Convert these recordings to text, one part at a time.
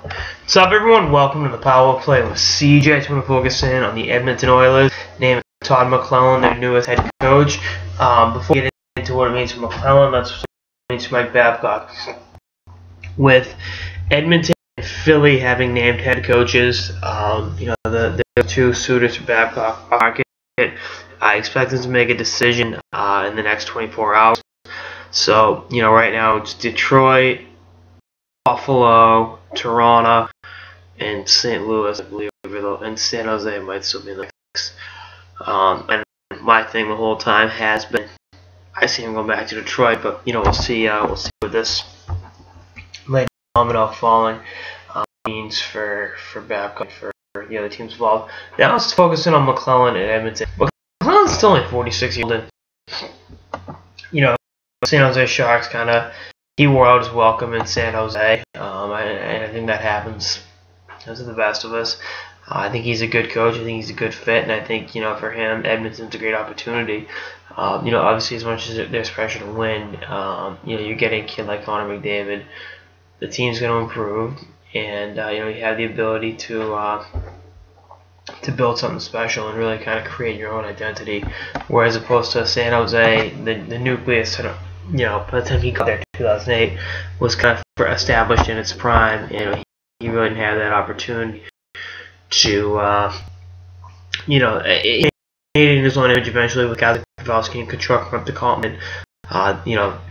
What's up, everyone? Welcome to the Power Play with CJ. I just want to focus in on the Edmonton Oilers, named Todd McLellan, their newest head coach. Before we get into what it means for McLellan, let's what it means for Mike Babcock. With Edmonton and Philly having named head coaches, the two suitors for Babcock market, I expect them to make a decision in the next 24 hours. So, right now it's Detroit, Buffalo, Toronto, and St. Louis, I believe, and San Jose might still be in the mix. And my thing the whole time has been, I see him going back to Detroit, but we'll see what this late domino falling means for Babcock, for the other teams involved. Now let's focus in on McLellan and Edmonton. McLellan's still only 46 years old, and San Jose Sharks he wore out his welcome in San Jose, and I think that happens to the best of us. I think he's a good coach. I think he's a good fit, and I think for him, Edmonton's a great opportunity. Obviously, as much as there's pressure to win, you're getting a kid like Connor McDavid. The team's going to improve, and you have the ability to build something special and really kind of create your own identity. Whereas opposed to San Jose, the nucleus by the time he got there in 2008, was kind of established in its prime, and he really didn't have that opportunity to, in his own image eventually with guys like Pavelski and Kachuk from up to Colton,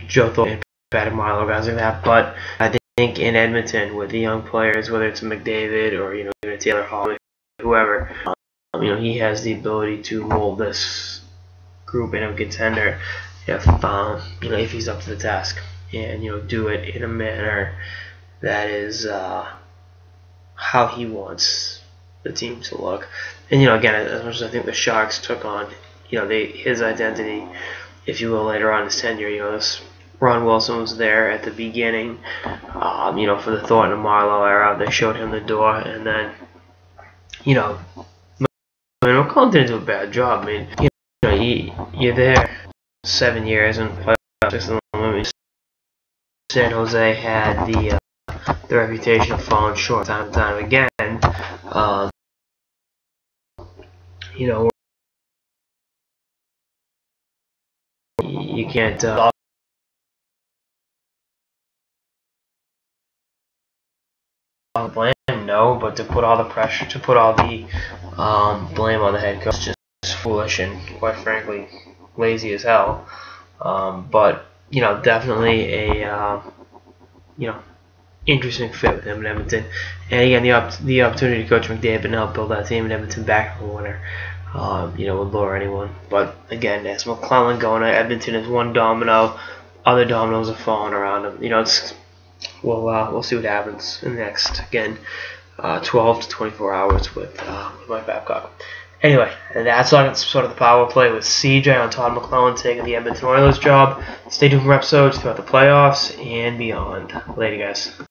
Joe Thorpe and Patrick Marleau, guys like that. But I think in Edmonton, with the young players, whether it's McDavid or even a Taylor Hall, whoever, he has the ability to mold this group in a contender if he's up to the task, and do it in a manner that is how he wants the team to look. And again, as much as I think the Sharks took on his identity, if you will, later on in his tenure, this Ron Wilson was there at the beginning, for the Thornton and Marleau era. They showed him the door, and then McLellan didn't do a bad job. You're there 7 years and playoffs. San Jose had the reputation of falling short time and time again. You can't blame him, no, but to put all the pressure, to put all the blame on the head coach is just foolish and, quite frankly, lazy as hell. But definitely a interesting fit with him in Edmonton, and again the opportunity to coach McDavid and help build that team in Edmonton back in the winter, would lure anyone. But again, as McLellan going to Edmonton is one domino, other dominoes are falling around him. We'll see what happens in the next 12 to 24 hours with Mike Babcock. Anyway, that's all I got sort of the power play with CJ on Todd McLellan taking the Edmonton Oilers job. Stay tuned for episodes throughout the playoffs and beyond. Later, guys.